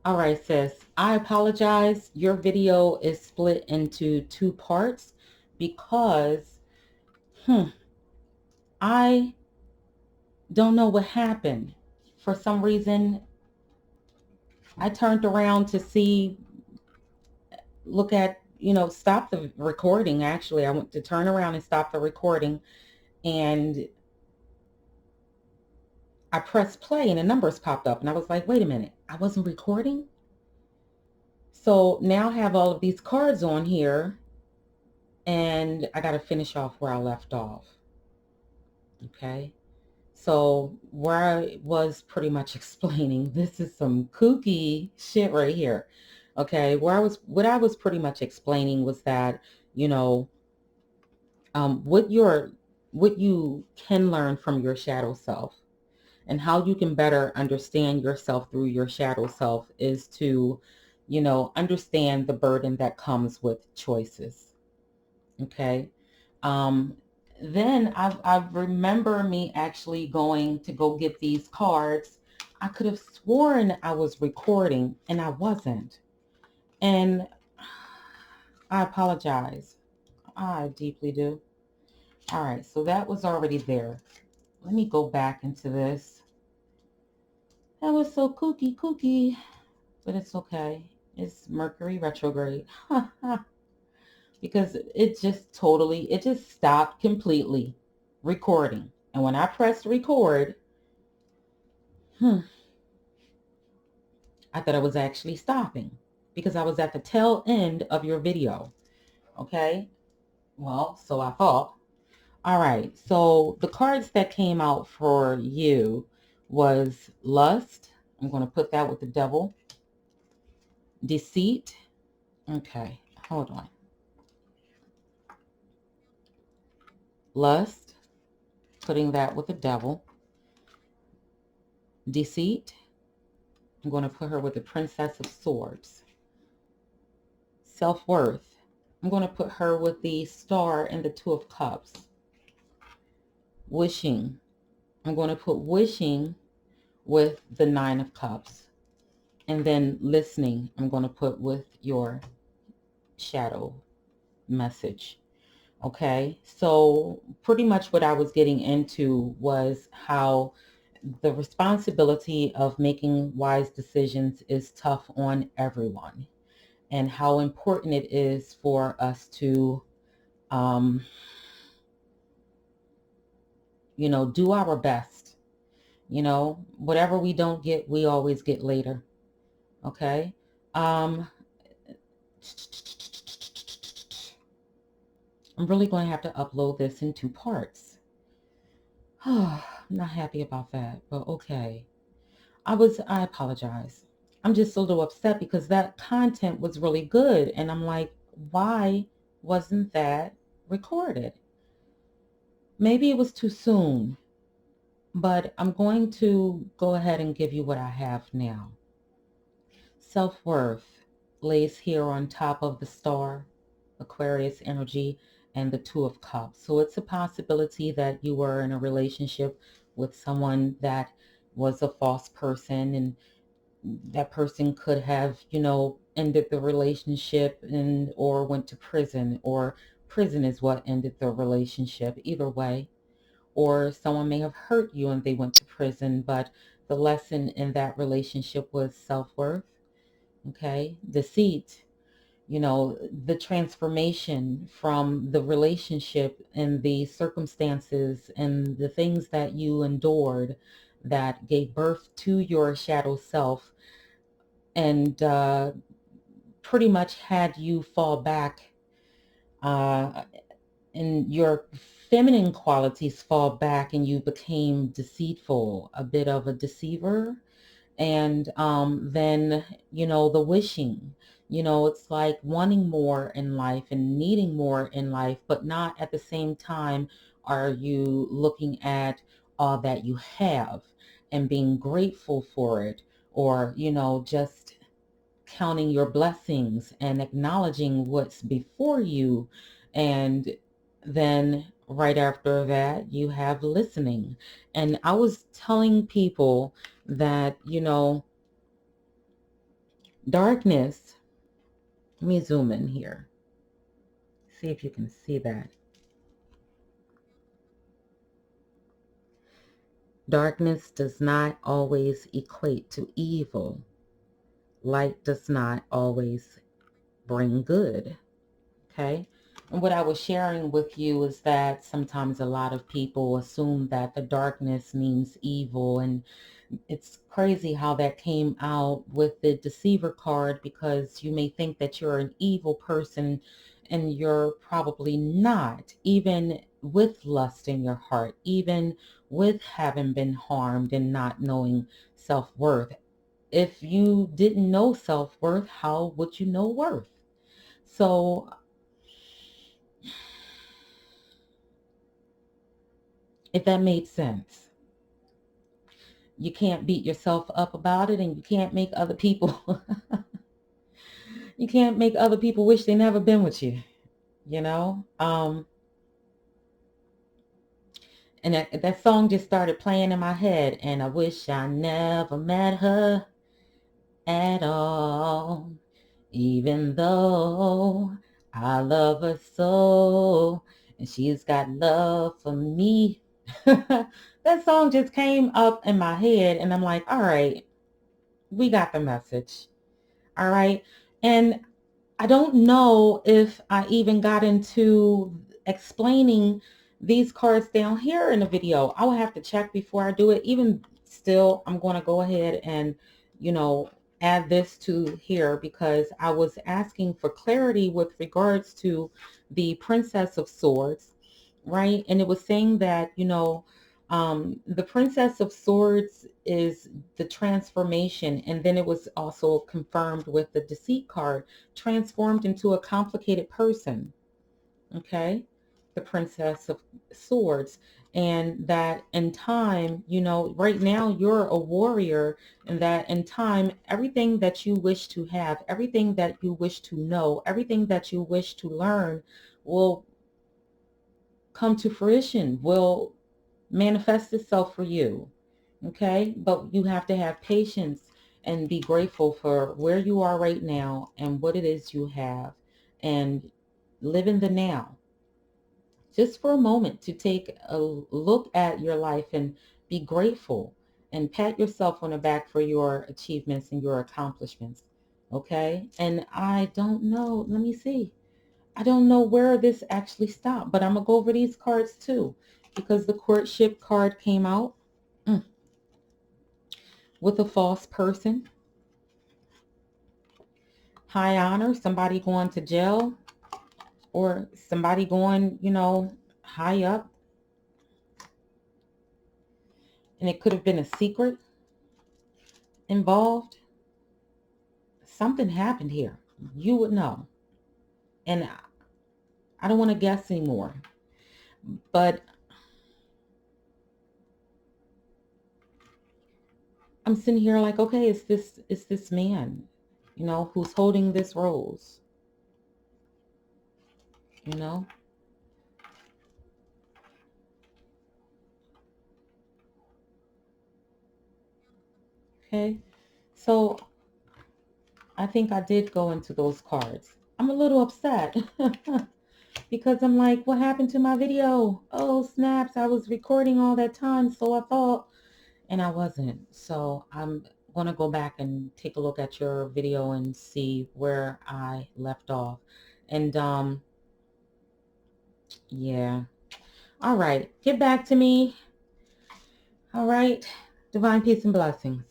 All right, sis. I apologize. Your video is split into two parts because I don't know what happened. For some reason, I turned around to look at, stop the recording. Actually, I went to turn around and stop the recording, and I pressed play and the numbers popped up. And I was like, wait a minute, I wasn't recording? So now I have all of these cards on here, and I got to finish off where I left off. Okay. So where I was pretty much explaining, this is some kooky shit right here. Okay, what I was pretty much explaining was that, you know, what you can learn from your shadow self and how you can better understand yourself through your shadow self is to, understand the burden that comes with choices. Okay. Um, then I remember me actually going to go get these cards. I could have sworn I was recording and I wasn't. And I apologize. I deeply do. All right, so that was already there. Let me go back into this. That was so kooky, but it's okay. It's Mercury retrograde. Because it just stopped completely recording. And when I pressed record, hmm, I thought I was actually stopping because I was at the tail end of your video. Okay. Well, so I thought. All right. So the cards that came out for you was lust. I'm going to put that with the devil. Deceit. Okay. Hold on. Lust. Putting that with the devil. Deceit. I'm going to put her with the Princess of Swords. Self-worth. I'm going to put her with the Star and the Two of Cups. Wishing. I'm going to put wishing with the Nine of Cups. And then listening, I'm going to put with your shadow message. Okay, so pretty much what I was getting into was how the responsibility of making wise decisions is tough on everyone, and how important it is for us to, um, do our best. Whatever we don't get, we always get later. Okay. Um, I'm really going to have to upload this in two parts. I'm not happy about that, but okay. I apologize. I'm just a little upset because that content was really good. And I'm like, why wasn't that recorded? Maybe it was too soon, but I'm going to go ahead and give you what I have now. Self-worth lays here on top of the star, Aquarius energy, and the Two of Cups. So it's a possibility that you were in a relationship with someone that was a false person, and that person could have, ended the relationship and or went to prison, or prison is what ended the relationship. Either way, or someone may have hurt you and they went to prison, but the lesson in that relationship was self-worth. Okay. Deceit, the transformation from the relationship and the circumstances and the things that you endured that gave birth to your shadow self, and pretty much had you fall back, uh, and your feminine qualities fall back, and you became deceitful, a bit of a deceiver. And then, the wishing, it's like wanting more in life and needing more in life, but not at the same time are you looking at all that you have and being grateful for it, or, just counting your blessings and acknowledging what's before you. And then right after that, you have listening. And I was telling people that, Darkness, let me zoom in here. See if you can see that. Darkness does not always equate to evil. Light does not always bring good. Okay? And what I was sharing with you is that sometimes a lot of people assume that the darkness means evil, and it's crazy how that came out with the deceiver card, because you may think that you're an evil person and you're probably not, even with lust in your heart, even with having been harmed and not knowing self-worth. If you didn't know self-worth, how would you know worth? So if that made sense, you can't beat yourself up about it, and you can't make other people you can't make other people wish they never been with you, you know. And that song just started playing in my head, and I wish I never met her at all, even though I love her so, and she's got love for me. That song just came up in my head, and I'm like, all right, we got the message. All right. And I don't know if I even got into explaining these cards down here in the video. I will have to check before I do it. Even still, I'm going to go ahead and, you know, add this to here, because I was asking for clarity with regards to the Princess of Swords, right? And it was saying that, the Princess of Swords is the transformation, and then it was also confirmed with the Deceit card, transformed into a complicated person. Okay, the Princess of Swords. And that in time, right now you're a warrior, and that in time, everything that you wish to have, everything that you wish to know, everything that you wish to learn will come to fruition, will manifest itself for you. Okay, but you have to have patience and be grateful for where you are right now and what it is you have, and live in the now. Just for a moment to take a look at your life and be grateful, and pat yourself on the back for your achievements and your accomplishments. Okay, and I don't know, let me see, I don't know where this actually stopped, but I'm gonna go over these cards too, because the courtship card came out. With a false person, high honor, somebody going to jail, or somebody going, high up. And it could have been a secret involved. Something happened here. You would know. And I don't want to guess anymore. But I'm sitting here like, okay, it's this man, who's holding this rose, you know? Okay. So I think I did go into those cards. I'm a little upset because I'm like, what happened to my video? Oh, snaps. I was recording all that time, so I thought, and I wasn't. So I'm going to go back and take a look at your video and see where I left off. And yeah. All right. Get back to me. All right. Divine peace and blessings.